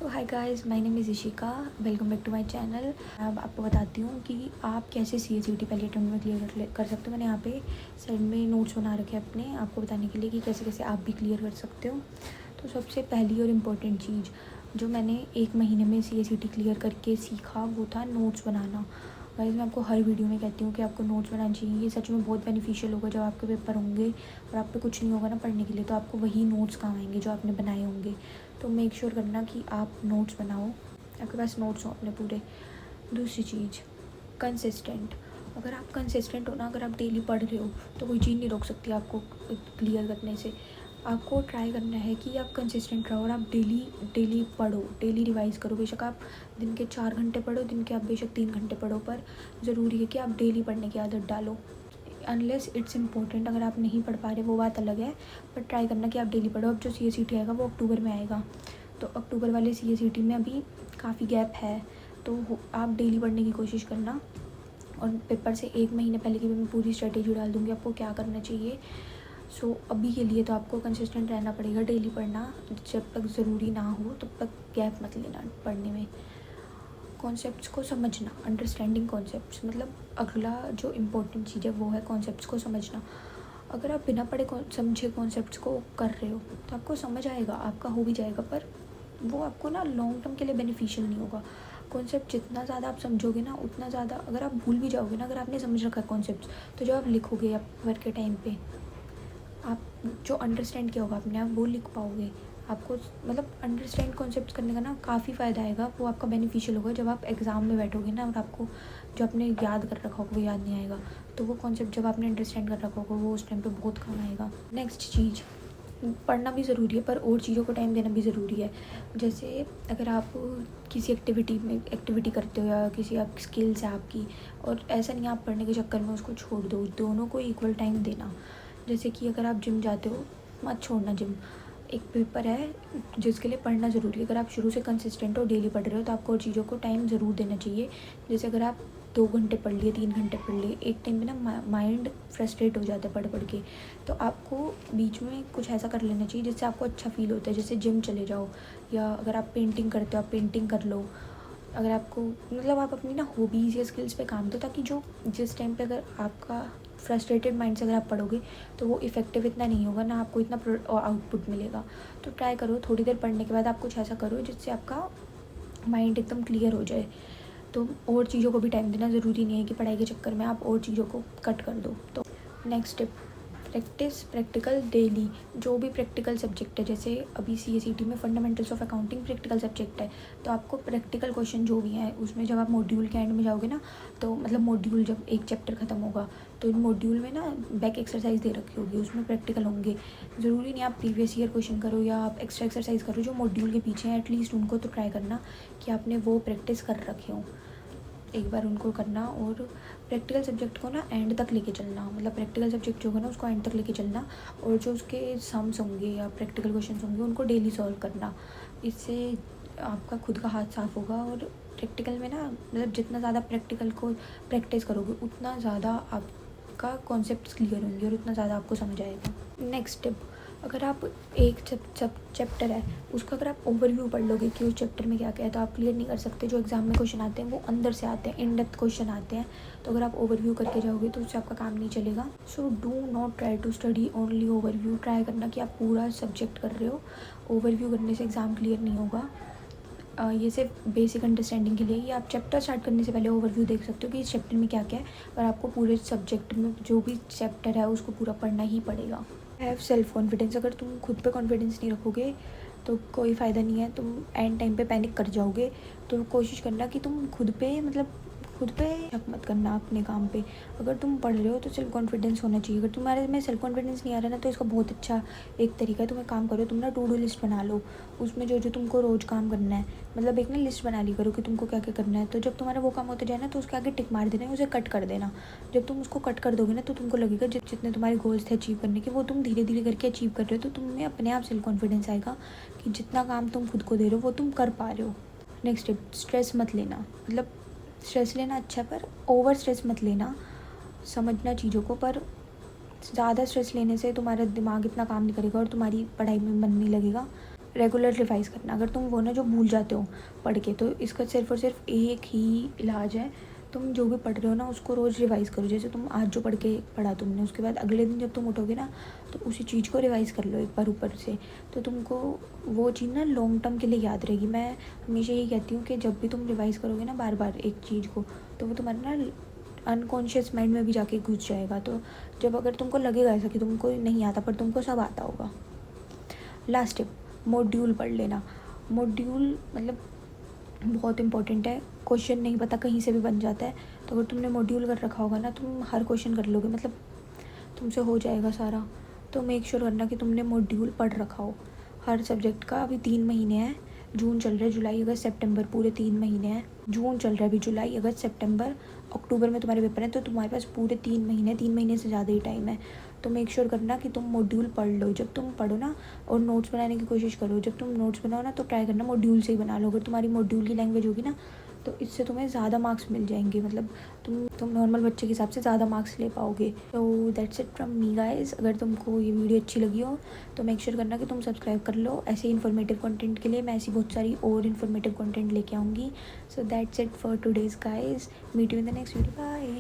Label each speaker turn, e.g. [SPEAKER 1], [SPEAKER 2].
[SPEAKER 1] So hi guys, my name is Ishika. Welcome back to my channel. अब आपको बताती हूँ कि आप कैसे CACT पहले अटेम्प्ट में क्लियर कर सकते हो। मैंने यहाँ पे साइड में नोट्स बना रखे हैं अपने आपको बताने के लिए कि कैसे कैसे आप भी क्लियर कर सकते हो। तो सबसे पहली और इम्पोर्टेंट चीज़ जो मैंने 1 महीने में CACT क्लियर करके सीखा वो था नोट्स बनाना। गाइस, मैं आपको हर वीडियो में कहती हूँ कि आपको नोट्स बनाना चाहिए। ये सच में बहुत बेनिफिशियल होगा जब आपके पेपर होंगे और आप पे कुछ नहीं होगा ना पढ़ने के लिए, तो आपको वही नोट्स काम आएंगे जो आपने बनाए होंगे। तो मेक श्योर करना कि आप नोट्स बनाओ, आपके पास नोट्स हो अपने पूरे। दूसरी चीज़, कंसिस्टेंट। अगर आप कंसिस्टेंट हो ना, अगर आप डेली पढ़ रहे हो तो कोई चीज़ नहीं रोक सकती आपको क्लियर करने से। आपको ट्राई करना है कि आप कंसिस्टेंट रहो और आप डेली पढ़ो, डेली रिवाइज़ करो। बेशक आप दिन के 4 घंटे पढ़ो, दिन के आप बेशक 3 घंटे पढ़ो, पर ज़रूरी है कि आप डेली पढ़ने की आदत डालो। अनलेस इट्स इम्पोर्टेंट, अगर आप नहीं पढ़ पा रहे वो बात अलग है, पर ट्राई करना कि आप डेली पढ़ो। अब जो CACT आएगा वो अक्टूबर में आएगा, तो अक्टूबर वाले CACT में अभी काफ़ी गैप है, तो आप डेली पढ़ने की कोशिश करना। और पेपर से 1 महीने पहले की मैं पूरी स्ट्रेटेजी डाल दूँगी आपको क्या करना चाहिए। सो अभी के लिए तो आपको कंसिस्टेंट रहना पड़ेगा, डेली पढ़ना। जब तक ज़रूरी ना हो तब तक गैप मत लेना पढ़ने में। कॉन्सेप्ट्स को समझना, अंडरस्टैंडिंग कॉन्सेप्ट्स, मतलब अगला जो इम्पोर्टेंट चीज़ है वो है कॉन्सेप्ट्स को समझना। अगर आप बिना पढ़े समझे कॉन्सेप्ट्स को कर रहे हो तो आपको समझ आएगा, आपका हो भी जाएगा, पर वो आपको ना लॉन्ग टर्म के लिए बेनिफिशियल नहीं होगा। कॉन्सेप्ट जितना ज़्यादा आप समझोगे ना उतना ज़्यादा, अगर आप भूल भी जाओगे ना, अगर आपने समझ रखा है कॉन्सेप्ट्स, तो जब आप लिखोगे आप वर्क के टाइम पे, आप जो अंडरस्टैंड किया होगा आपने आप वो लिख पाओगे। आपको मतलब अंडरस्टैंड कॉन्सेप्ट्स करने का ना काफ़ी फ़ायदा आएगा, वो आपका बेनिफिशियल होगा। जब आप एग्ज़ाम में बैठोगे ना और आपको जो आपने याद कर रखा होगा वो याद नहीं आएगा, तो वो कॉन्सेप्ट जब आपने अंडरस्टैंड कर रखा होगा वो उस टाइम पे बहुत काम आएगा। नेक्स्ट चीज़, पढ़ना भी ज़रूरी है पर और चीज़ों को टाइम देना भी ज़रूरी है। जैसे अगर आप किसी एक्टिविटी करते हो या किसी आप स्किल्स है आपकी, और ऐसा नहीं आप पढ़ने के चक्कर में उसको छोड़ दो, दोनों को इक्वल टाइम देना। जैसे कि अगर आप जिम जाते हो, मत छोड़ना जिम। एक पेपर है जिसके लिए पढ़ना ज़रूरी है। अगर आप शुरू से कंसिस्टेंट हो, डेली पढ़ रहे हो, तो आपको और चीज़ों को टाइम ज़रूर देना चाहिए। जैसे अगर आप 2 घंटे पढ़ लिए, 3 घंटे पढ़ लिए, एक टाइम पे ना माइंड फ्रस्ट्रेट हो जाता है पढ़ के, तो आपको बीच में कुछ ऐसा कर लेना चाहिए जिससे आपको अच्छा फील होता है। जैसे जिम चले जाओ, या अगर आप पेंटिंग करते हो आप पेंटिंग कर लो। अगर आपको मतलब आप अपनी ना हॉबीज़ या स्किल्स पे काम दो, ताकि जो जिस टाइम पे अगर आपका फ्रस्ट्रेटेड माइंड से अगर आप पढ़ोगे तो वो इफ़ेक्टिव इतना नहीं होगा, ना आपको इतना आउटपुट मिलेगा। तो ट्राई करो थोड़ी देर पढ़ने के बाद आप कुछ ऐसा करो जिससे आपका माइंड एकदम क्लियर हो जाए। तो और चीज़ों को भी टाइम देना ज़रूरी नहीं है कि पढ़ाई के चक्कर में आप और चीज़ों को कट कर दो। तो next step, practice practical daily. जो भी प्रैक्टिकल सब्जेक्ट है, जैसे अभी CACT में fundamentals of accounting practical subject है, तो आपको प्रैक्टिकल क्वेश्चन जो भी हैं उसमें जब आप मॉड्यूल के एंड में जाओगे ना, तो मतलब मॉड्यूल जब एक चैप्टर ख़त्म होगा तो मॉड्यूल में ना बैक एक्सरसाइज दे रखी होगी, उसमें प्रैक्टिकल होंगे। ज़रूरी नहीं आप प्रीवियस ईयर क्वेश्चन करो या आप एक्स्ट्रा एक्सरसाइज करो, जो मॉड्यूल के पीछे हैं एटलीस्ट उनको तो ट्राई करना कि आपने वो प्रैक्टिस कर रखे हों। एक बार उनको करना, और प्रैक्टिकल सब्जेक्ट को ना एंड तक लेके चलना। मतलब प्रैक्टिकल सब्जेक्ट जो होगा ना उसको एंड तक लेके चलना, और जो उसके सम्स होंगे या प्रैक्टिकल क्वेश्चन होंगे उनको डेली सॉल्व करना। इससे आपका खुद का हाथ साफ होगा। और प्रैक्टिकल में ना मतलब जितना ज़्यादा प्रैक्टिकल को प्रैक्टिस करोगे उतना ज़्यादा आपका कॉन्सेप्ट क्लियर होंगे और उतना ज़्यादा आपको समझ आएगा। नेक्स्ट स्टेप, अगर आप एक चैप्टर है उसका अगर आप ओवरव्यू पढ़ लोगे कि उस चैप्टर में क्या क्या है, तो आप क्लियर नहीं कर सकते। जो एग्ज़ाम में क्वेश्चन आते हैं वो अंदर से आते हैं, इन डेप्थ क्वेश्चन आते हैं, तो अगर आप ओवरव्यू करके जाओगे तो उससे आपका काम नहीं चलेगा। So do not try to study only overview. Try करना कि आप पूरा सब्जेक्ट कर रहे हो। ओवरव्यू करने से एग्ज़ाम क्लियर नहीं होगा। ये सिर्फ बेसिक अंडरस्टैंडिंग के लिए ही। आप चैप्टर स्टार्ट करने से पहले ओवरव्यू देख सकते हो कि इस चैप्टर में क्या क्या है, और आपको पूरे सब्जेक्ट में जो भी चैप्टर है उसको पूरा पढ़ना ही पड़ेगा। Have self confidence. अगर तुम खुद पे कॉन्फिडेंस नहीं रखोगे तो कोई फ़ायदा नहीं है, तुम एंड टाइम पे पैनिक कर जाओगे। तो कोशिश करना कि तुम खुद पे मतलब खुद पे शक मत करना अपने काम पे। अगर तुम पढ़ रहे हो तो सेल्फ कॉन्फिडेंस होना चाहिए। अगर तुम्हारे में सेल्फ कॉन्फिडेंस नहीं आ रहा ना, तो इसका बहुत अच्छा एक तरीका है, तुम एक काम करो, तुम ना टू डू लिस्ट बना लो। उसमें जो जो तुमको रोज़ काम करना है, मतलब एक ना लिस्ट बना ली करो कि तुमको क्या क्या करना है। तो जब तुम्हारा वो काम होता जाए ना तो उसके आगे टिक मार देना है, उसे कट कर देना। जब तुम उसको कट कर दोगे ना तो तुमको लगेगा जितने तुम्हारे गोल्स थे अचीव करने के वो तुम धीरे धीरे करके अचीव कर रहे हो, तो तुम्हें अपने आप सेल्फ कॉन्फिडेंस आएगा कि जितना काम तुम खुद को दे रहे हो वो तुम कर पा रहे हो। नेक्स्ट स्टेप, स्ट्रेस मत लेना। मतलब स्ट्रेस लेना अच्छा है पर ओवर स्ट्रेस मत लेना। समझना चीज़ों को, पर ज़्यादा स्ट्रेस लेने से तुम्हारा दिमाग इतना काम नहीं करेगा और तुम्हारी पढ़ाई में मन नहीं लगेगा। रेगुलर रिवाइज करना। अगर तुम वो ना जो भूल जाते हो पढ़ के, तो इसका सिर्फ और सिर्फ एक ही इलाज है, तुम जो भी पढ़ रहे हो ना उसको रोज़ रिवाइज करो। जैसे तुम आज जो पढ़ा तुमने, उसके बाद अगले दिन जब तुम उठोगे ना तो उसी चीज़ को रिवाइज कर लो एक बार ऊपर से, तो तुमको वो चीज़ ना लॉन्ग टर्म के लिए याद रहेगी। मैं हमेशा यही कहती हूँ कि जब भी तुम रिवाइज करोगे ना बार बार एक चीज़ को, तो वो तुम्हारे ना अनकॉन्शियस माइंड में भी जाके घुस जाएगा। तो जब अगर तुमको लगेगा ऐसा कि तुमको नहीं आता पर तुमको सब आता होगा। लास्ट टिप, मॉड्यूल पढ़ लेना। मॉड्यूल मतलब बहुत इंपॉर्टेंट है। क्वेश्चन नहीं पता कहीं से भी बन जाता है, तो अगर तुमने मॉड्यूल कर रखा होगा ना तुम हर क्वेश्चन कर लोगे, मतलब तुमसे हो जाएगा सारा। तो मेक श्योर करना कि तुमने मॉड्यूल पढ़ रखा हो हर सब्जेक्ट का। अभी 3 महीने हैं, जून चल रहा है, जुलाई अगस्त सितंबर, पूरे 3 महीने हैं। जून चल रहा है अभी, जुलाई अगस्त सितंबर, अक्टूबर में तुम्हारे पेपर हैं, तो तुम्हारे पास पूरे 3 महीने, 3 महीने से ज़्यादा ही टाइम है। तो मेक श्योर करना कि तुम मॉड्यूल पढ़ लो। जब तुम पढ़ो ना और नोट्स बनाने की कोशिश करो, जब तुम नोट्स बनाओ ना तो ट्राई करना मॉड्यूल से ही बना लो। अगर तुम्हारी मॉड्यूल की लैंग्वेज होगी ना तो इससे तुम्हें ज़्यादा मार्क्स मिल जाएंगे, मतलब तुम नॉर्मल बच्चे के हिसाब से ज़्यादा मार्क्स ले पाओगे। तो that's it from me guys. अगर तुमको ये वीडियो अच्छी लगी हो तो मेक श्योर करना कि तुम सब्सक्राइब कर लो। ऐसे इन्फॉर्मेटिव कंटेंट के लिए मैं ऐसी बहुत सारी और इन्फॉर्मेटिव कंटेंट लेके आऊँगी। So that's it for today's guys. Meet you in the next video, bye.